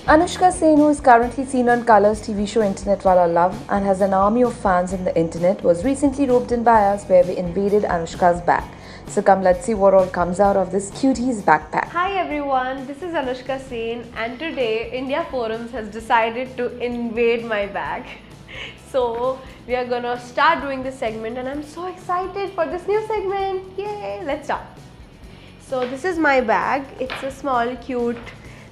Anushka Sen, who is currently seen on Colors TV show Internet Wala Love and has an army of fans in the internet, was recently roped in by us where we invaded Anushka's bag. So come, let's see what all comes out of this cutie's backpack. Hi everyone, this is Anushka Sen, and today India Forums has decided to invade my bag. So we are gonna start doing this segment and I'm so excited for this new segment. Yay! Let's start. So this is my bag. It's a small cute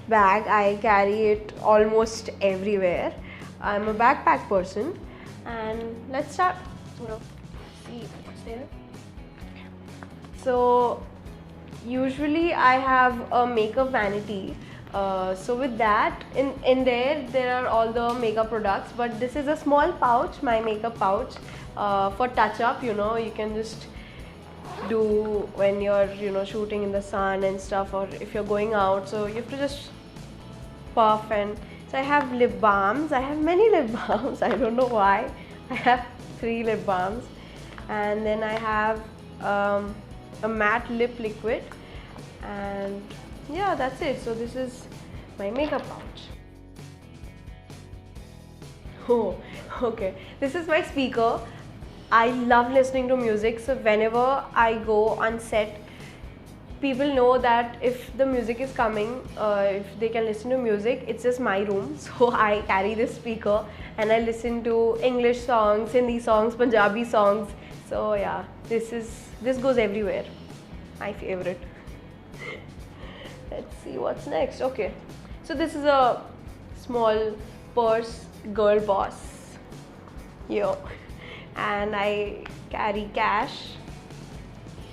bag. I carry it almost everywhere. I'm a backpack person, and let's start. See what's there. So usually I have a makeup vanity. So with that, in there are all the makeup products, but this is a small pouch, my makeup pouch, for touch up. You can just do when you're shooting in the sun and stuff, or if you're going out, so you have to just puff. And so I have lip balms. I have many lip balms. I don't know why. I have 3 lip balms, and then I have a matte lip liquid, and yeah, that's it. So this is my makeup pouch. Oh, okay. This is my speaker. I love listening to music, so whenever I go on set, people know that if the music is coming, if they can listen to music, it's just my room. So I carry this speaker and I listen to English songs, Hindi songs, Punjabi songs. So yeah, this goes everywhere. My favorite. Let's see what's next. Okay, so this is a small purse, girl boss. Yo. And I carry cash.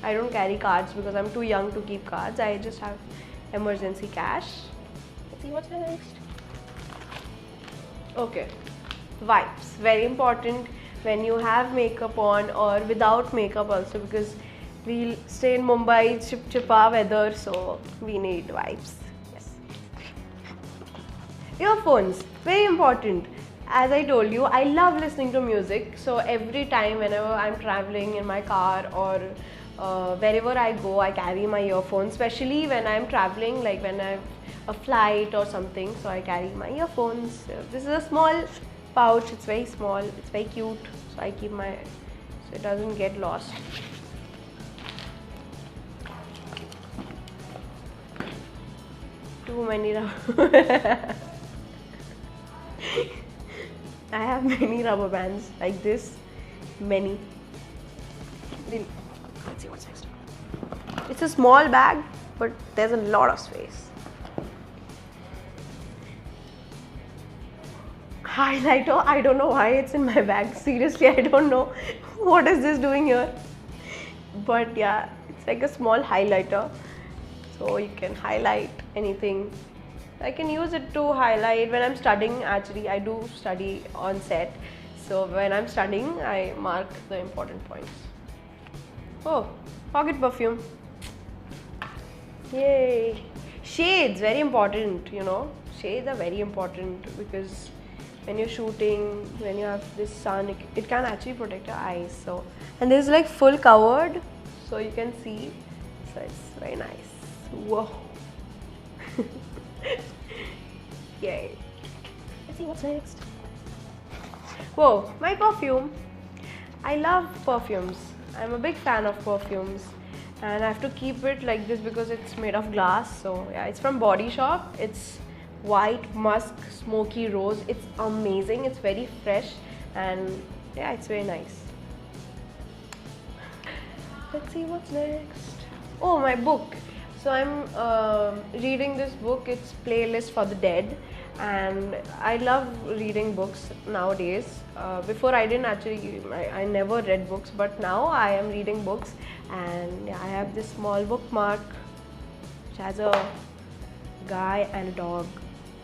I don't carry cards because I'm too young to keep cards. I just have emergency cash. Let's see what's next. Okay, wipes. Very important when you have makeup on or without makeup also, because we stay in Mumbai, chip weather, so we need wipes. Yes. Earphones. Very important. As I told you, I love listening to music, so every time whenever I'm traveling in my car or wherever I go, I carry my earphones, especially when I'm traveling, like when I have a flight or something, so I carry my earphones. This is a small pouch. It's very small, it's very cute, so I keep so it doesn't get lost. Too many I have many rubber bands like this, many. Let's see what's next. It's a small bag, but there's a lot of space. Highlighter, I don't know why it's in my bag. Seriously, I don't know what is this doing here. But yeah, it's like a small highlighter, so you can highlight anything. I can use it to highlight when I'm studying. Actually, I do study on set, so when I'm studying, I mark the important points. Oh, pocket perfume. Yay! Shades, very important, Shades are very important because when you're shooting, when you have this sun, it can actually protect your eyes. So, and this is like full covered, so you can see. So it's very nice. Whoa! Yay! Let's see what's next. Whoa, my perfume. I love perfumes. I'm a big fan of perfumes, and I have to keep it like this because it's made of glass. So yeah, it's from Body Shop. It's white musk smoky rose. It's amazing. It's very fresh, and yeah, it's very nice. Let's see what's next. Oh, my book. So I'm reading this book. It's Playlist for the Dead, and I love reading books nowadays. Before I didn't actually, I never read books, but now I am reading books, and I have this small bookmark which has a guy and a dog.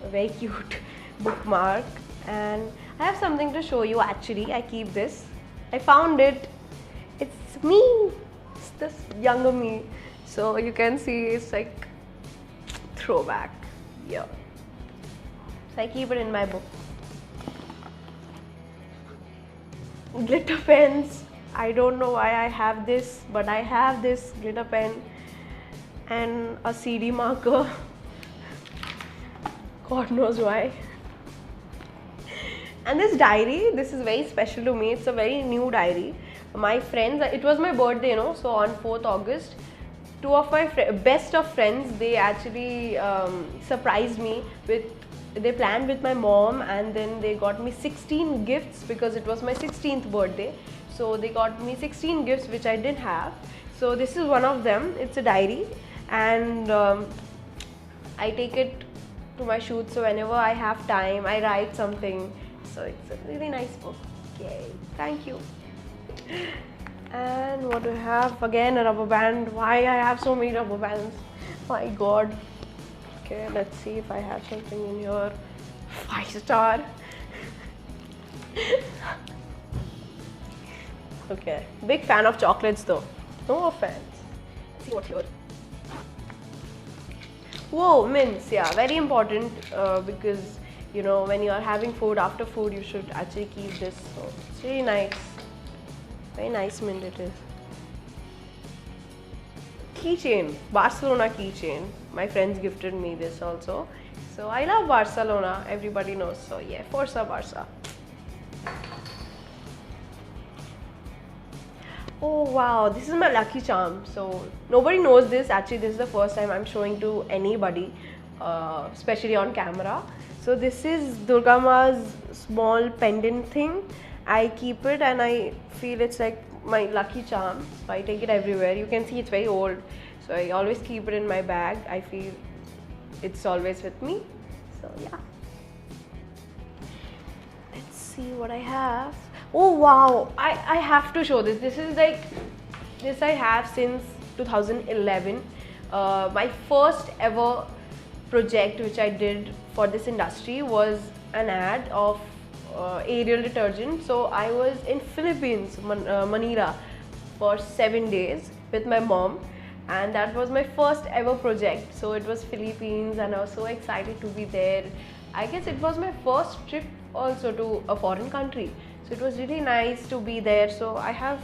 A very cute bookmark, and I have something to show you. Actually, I keep this. I found it. It's me. It's this younger me. So you can see it's like throwback. Yeah. So I keep it in my book. Glitter pens. I don't know why I have this, but I have this glitter pen and a CD marker. God knows why. And this diary, this is very special to me. It's a very new diary. My friends, it was my birthday, so on 4th August, two of my best of friends, they actually surprised me with, they planned with my mom, and then they got me 16 gifts because it was my 16th birthday. So they got me 16 gifts which I didn't have. So this is one of them. It's a diary, and I take it to my shoot, so whenever I have time I write something. So it's a really nice book. Yay, thank you. And what do I have? Again, a rubber band. Why I have so many rubber bands? My god. Okay, let's see if I have something in here. 5-star. Okay, big fan of chocolates though. No offense. Let's see what here. Whoa, mints. Yeah, very important because when you are having food, after food you should actually keep this. So it's really nice. Very nice mint it is. Keychain, Barcelona keychain. My friends gifted me this also. So I love Barcelona, everybody knows. So yeah, Forza Barca. Oh wow, this is my lucky charm. So nobody knows this. Actually, this is the first time I'm showing to anybody, especially on camera. So this is Durga Ma's small pendant thing. I keep it and I feel it's like my lucky charm. So I take it everywhere. You can see it's very old. So I always keep it in my bag. I feel it's always with me. So yeah. Let's see what I have. Oh wow, I have to show this. This is like, this I have since 2011. My first ever project which I did for this industry was an ad of Ariel detergent. So I was in Philippines, Manila, for 7 days with my mom, and that was my first ever project. So it was Philippines and I was so excited to be there. I guess it was my first trip also to a foreign country. So it was really nice to be there. So I have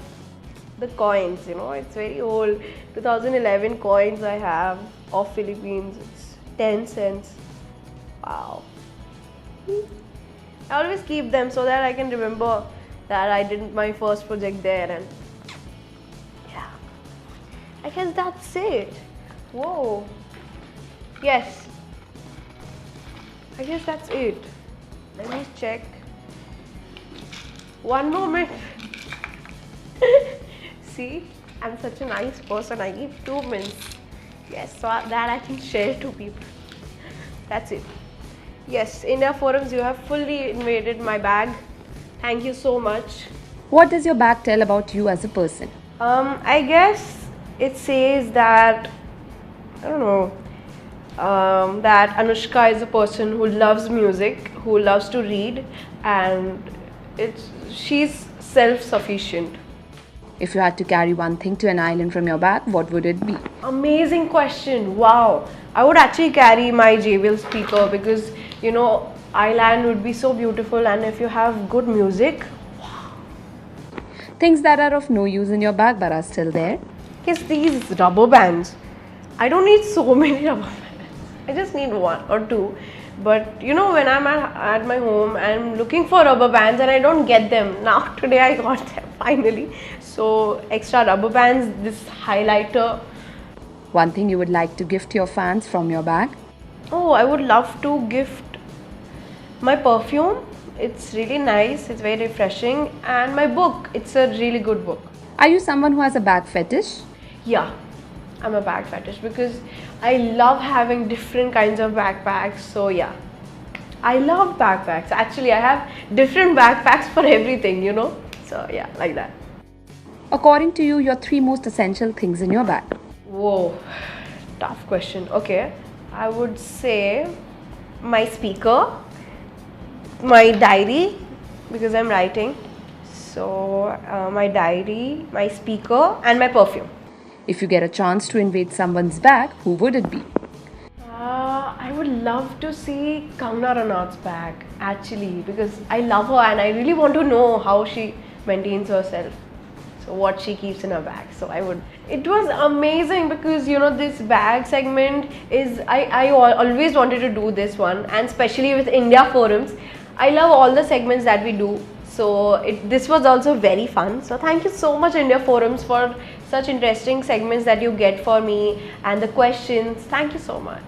the coins, it's very old, 2011 coins I have of Philippines. It's 10 cents. Wow. I always keep them so that I can remember that I did my first project there, and yeah, I guess that's it. Whoa. Yes, I guess that's it. Let me check. One moment. See, I'm such a nice person. I give 2 minutes. Yes, so that I can share to people. That's it. Yes, India Forums, you have fully invaded my bag. Thank you so much. What does your bag tell about you as a person? I guess it says that, I don't know, that Anushka is a person who loves music, who loves to read, and she's self-sufficient. If you had to carry one thing to an island from your bag, what would it be? Amazing question. Wow. I would actually carry my JBL speaker because, island would be so beautiful, and if you have good music, wow. Things that are of no use in your bag but are still there? Yes, these rubber bands. I don't need so many rubber bands. I just need 1 or 2. But when I'm at my home, I'm looking for rubber bands and I don't get them. Now today I got them finally. So extra rubber bands, this highlighter. One thing you would like to gift your fans from your bag? Oh, I would love to gift my perfume. It's really nice, it's very refreshing, and my book. It's a really good book. Are you someone who has a bag fetish? Yeah, I'm a bag fetish because I love having different kinds of backpacks. So yeah, I love backpacks. Actually, I have different backpacks for everything, So yeah, like that. According to you, your 3 most essential things in your bag? Whoa, tough question. Okay, I would say my speaker, my diary, because I'm writing. So my diary, my speaker, and my perfume. If you get a chance to invade someone's bag, who would it be? I would love to see Kangana Ranaut's bag, actually, because I love her and I really want to know how she maintains herself. So what she keeps in her bag. So I would. It was amazing because this bag segment is I always wanted to do this one, and especially with India forums. I love all the segments that we do. So this was also very fun. So thank you so much India forums for such interesting segments that you get for me and the questions. Thank you so much.